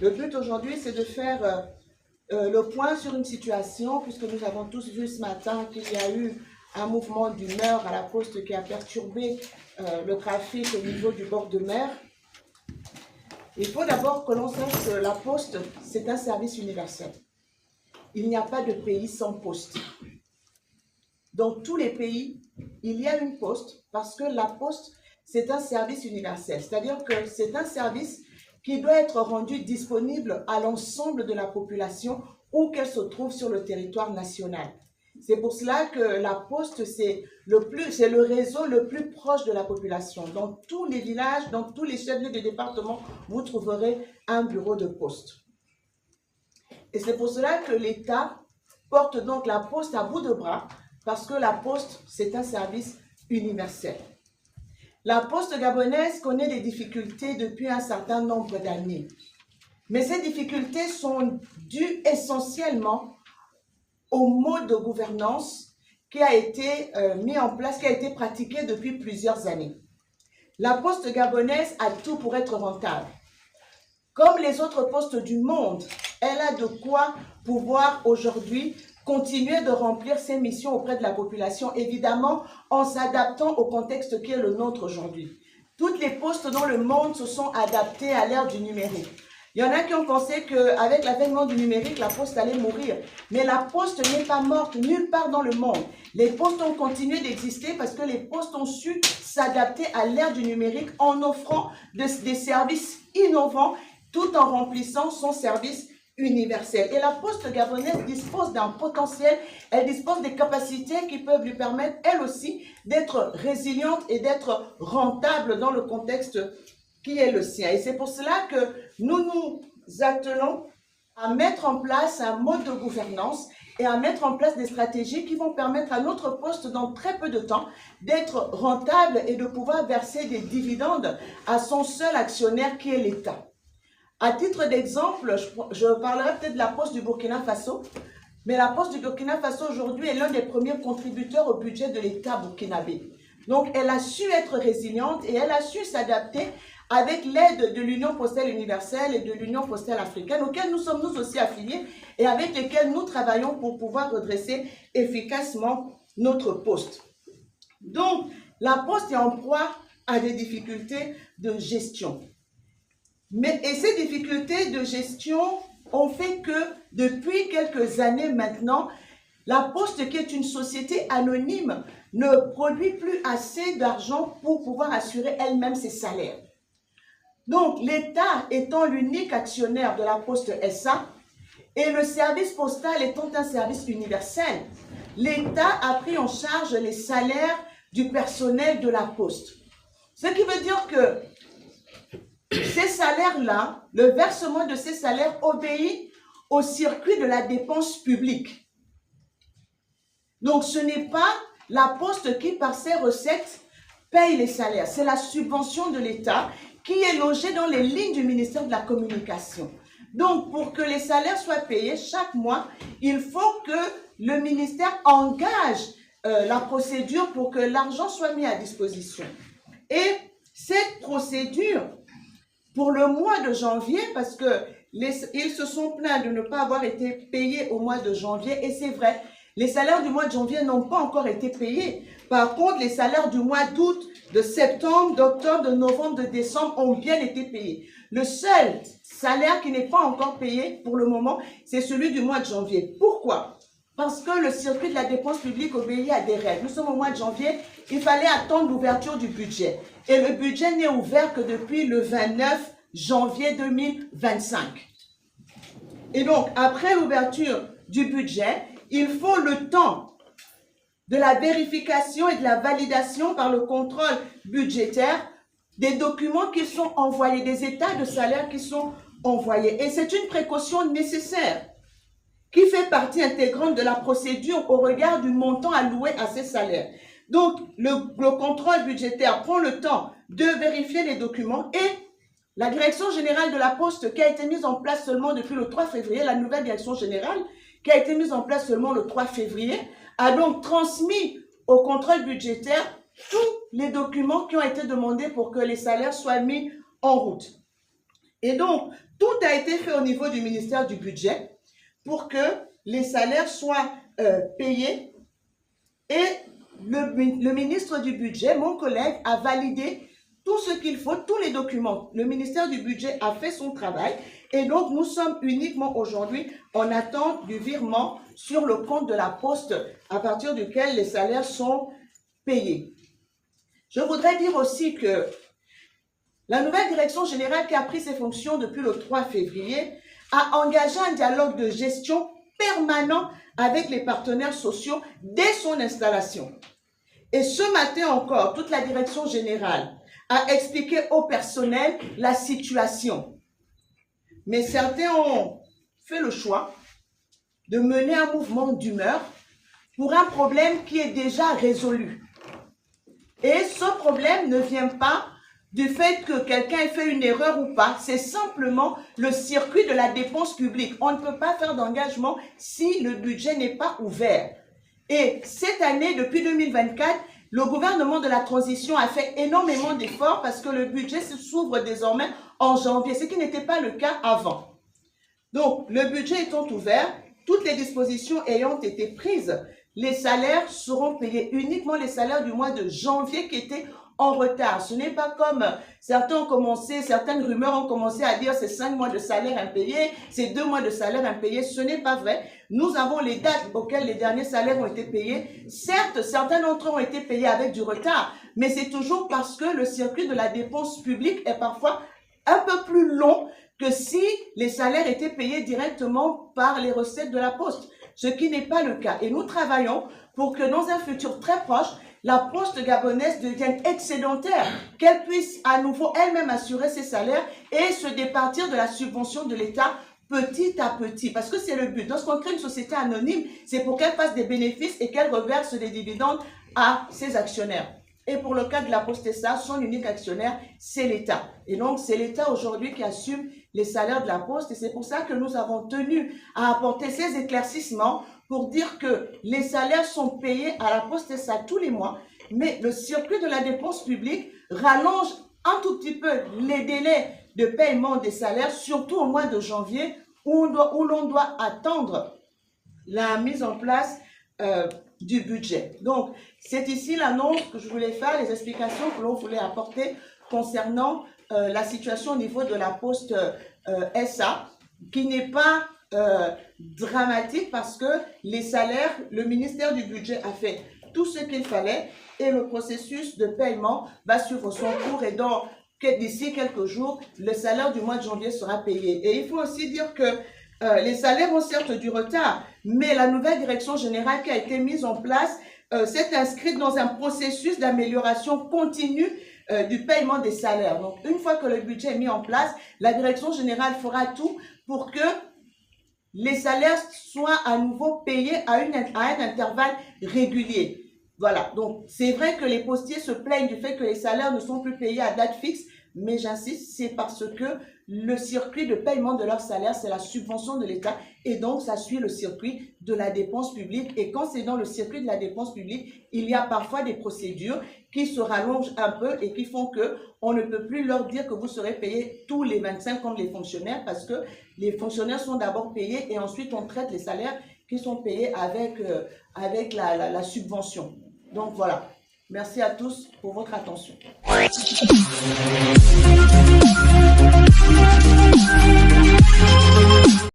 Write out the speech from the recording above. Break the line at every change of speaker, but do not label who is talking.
Le but aujourd'hui, c'est de faire le point sur une situation, puisque nous avons tous vu ce matin qu'il y a eu un mouvement d'humeur à la Poste qui a perturbé le trafic au niveau du bord de mer. Il faut d'abord que l'on sache que la Poste, c'est un service universel. Il n'y a pas de pays sans poste. Dans tous les pays, il y a une poste parce que la Poste, c'est un service universel. C'est-à-dire que c'est un service qui doit être rendu disponible à l'ensemble de la population où qu'elle se trouve sur le territoire national. C'est pour cela que la Poste, c'est le réseau le plus proche de la population. Dans tous les villages, dans tous les chefs-lieux de département, vous trouverez un bureau de poste. Et c'est pour cela que l'État porte donc la Poste à bout de bras, parce que la Poste, c'est un service universel. La Poste gabonaise connaît des difficultés depuis un certain nombre d'années. Mais ces difficultés sont dues essentiellement au mode de gouvernance qui a été mis en place, qui a été pratiqué depuis plusieurs années. La Poste gabonaise a tout pour être rentable. Comme les autres postes du monde, elle a de quoi pouvoir aujourd'hui continuer de remplir ses missions auprès de la population, évidemment en s'adaptant au contexte qui est le nôtre aujourd'hui. Toutes les postes dans le monde se sont adaptées à l'ère du numérique. Il y en a qui ont pensé qu'avec l'avènement du numérique, la Poste allait mourir. Mais la Poste n'est pas morte nulle part dans le monde. Les postes ont continué d'exister parce que les postes ont su s'adapter à l'ère du numérique en offrant des services innovants tout en remplissant son service universel. Et la Poste gabonaise dispose d'un potentiel, elle dispose des capacités qui peuvent lui permettre, elle aussi, d'être résiliente et d'être rentable dans le contexte qui est le sien. Et c'est pour cela que nous nous attelons à mettre en place un mode de gouvernance et à mettre en place des stratégies qui vont permettre à notre poste, dans très peu de temps, d'être rentable et de pouvoir verser des dividendes à son seul actionnaire qui est l'État. À titre d'exemple, je parlerai peut-être de la Poste du Burkina Faso, mais la Poste du Burkina Faso aujourd'hui est l'un des premiers contributeurs au budget de l'État burkinabé. Donc, elle a su être résiliente et elle a su s'adapter avec l'aide de l'Union postale universelle et de l'Union postale africaine, auxquelles nous sommes nous aussi affiliés et avec lesquelles nous travaillons pour pouvoir redresser efficacement notre poste. Donc, la Poste est en proie à des difficultés de gestion. Et ces difficultés de gestion ont fait que, depuis quelques années maintenant, la Poste, qui est une société anonyme, ne produit plus assez d'argent pour pouvoir assurer elle-même ses salaires. Donc, l'État étant l'unique actionnaire de la Poste SA et le service postal étant un service universel, l'État a pris en charge les salaires du personnel de la Poste. Ce qui veut dire que ces salaires-là, le versement de ces salaires obéit au circuit de la dépense publique. Donc, ce n'est pas la Poste qui, par ses recettes, paye les salaires. C'est la subvention de l'État qui est logée dans les lignes du ministère de la Communication. Donc, pour que les salaires soient payés chaque mois, il faut que le ministère engage la procédure pour que l'argent soit mis à disposition. Et cette procédure, pour le mois de janvier, parce qu'ils se sont plaints de ne pas avoir été payés au mois de janvier, et c'est vrai, les salaires du mois de janvier n'ont pas encore été payés. Par contre, les salaires du mois d'août, de septembre, d'octobre, de novembre, de décembre ont bien été payés. Le seul salaire qui n'est pas encore payé pour le moment, c'est celui du mois de janvier. Pourquoi? Parce que le circuit de la dépense publique obéit à des règles. Nous sommes au mois de janvier, il fallait attendre l'ouverture du budget. Et le budget n'est ouvert que depuis le 29 janvier 2025. Et donc, après l'ouverture du budget, il faut le temps de la vérification et de la validation par le contrôle budgétaire des documents qui sont envoyés, des états de salaire qui sont envoyés. Et c'est une précaution nécessaire qui fait partie intégrante de la procédure au regard du montant alloué à ces salaires. Donc, le contrôle budgétaire prend le temps de vérifier les documents et la direction générale de la Poste, qui a été mise en place seulement depuis le 3 février, la nouvelle direction générale, qui a été mise en place seulement le 3 février, a donc transmis au contrôle budgétaire tous les documents qui ont été demandés pour que les salaires soient mis en route. Et donc, tout a été fait au niveau du ministère du Budget pour que les salaires soient payés. Et le ministre du Budget, mon collègue, a validé tout ce qu'il faut, tous les documents. Le ministère du Budget a fait son travail et donc nous sommes uniquement aujourd'hui en attente du virement sur le compte de la Poste à partir duquel les salaires sont payés. Je voudrais dire aussi que la nouvelle direction générale qui a pris ses fonctions depuis le 3 février a engagé un dialogue de gestion permanent avec les partenaires sociaux dès son installation. Et ce matin encore, toute la direction générale a expliqué au personnel la situation. Mais certains ont fait le choix de mener un mouvement d'humeur pour un problème qui est déjà résolu. Et ce problème ne vient pas du fait que quelqu'un ait fait une erreur ou pas, c'est simplement le circuit de la dépense publique. On ne peut pas faire d'engagement si le budget n'est pas ouvert. Et cette année, depuis 2024, le gouvernement de la transition a fait énormément d'efforts parce que le budget s'ouvre désormais en janvier, ce qui n'était pas le cas avant. Donc, le budget étant ouvert, toutes les dispositions ayant été prises, les salaires seront payés, uniquement les salaires du mois de janvier qui étaient en retard. Ce n'est pas comme certaines rumeurs ont commencé à dire c'est 5 mois de salaire impayés, c'est 2 mois de salaire impayés. Ce n'est pas vrai. Nous avons les dates auxquelles les derniers salaires ont été payés. Certes, certains d'entre eux ont été payés avec du retard, mais c'est toujours parce que le circuit de la dépense publique est parfois un peu plus long que si les salaires étaient payés directement par les recettes de la Poste, ce qui n'est pas le cas. Et nous travaillons pour que dans un futur très proche, la Poste gabonaise devienne excédentaire, qu'elle puisse à nouveau elle-même assurer ses salaires et se départir de la subvention de l'État petit à petit, parce que c'est le but. Lorsqu'on crée une société anonyme, c'est pour qu'elle fasse des bénéfices et qu'elle reverse des dividendes à ses actionnaires. Et pour le cas de la Poste SA, son unique actionnaire, c'est l'État. Et donc, c'est l'État aujourd'hui qui assume les salaires de la Poste. Et c'est pour ça que nous avons tenu à apporter ces éclaircissements pour dire que les salaires sont payés à la Poste SA tous les mois, mais le circuit de la dépense publique rallonge un tout petit peu les délais de paiement des salaires, surtout au mois de janvier, où l'on doit attendre la mise en place du budget. Donc, c'est ici l'annonce que je voulais faire, les explications que l'on voulait apporter concernant la situation au niveau de la Poste SA, qui n'est pas dramatique parce que les salaires, le ministère du Budget a fait tout ce qu'il fallait et le processus de paiement va suivre son cours et donc d'ici quelques jours, le salaire du mois de janvier sera payé. Et il faut aussi dire que les salaires ont certes du retard, mais la nouvelle direction générale qui a été mise en place s'est inscrite dans un processus d'amélioration continue du paiement des salaires. Donc, une fois que le budget est mis en place, la direction générale fera tout pour que les salaires soient à nouveau payés à un intervalle régulier. Voilà, donc c'est vrai que les postiers se plaignent du fait que les salaires ne sont plus payés à date fixe, mais j'insiste, c'est parce que le circuit de paiement de leur salaire, c'est la subvention de l'État et donc ça suit le circuit de la dépense publique. Et quand c'est dans le circuit de la dépense publique, il y a parfois des procédures qui se rallongent un peu et qui font que on ne peut plus leur dire que vous serez payé tous les 25 comme les fonctionnaires parce que les fonctionnaires sont d'abord payés et ensuite on traite les salaires qui sont payés avec la subvention. Donc voilà, merci à tous pour votre attention.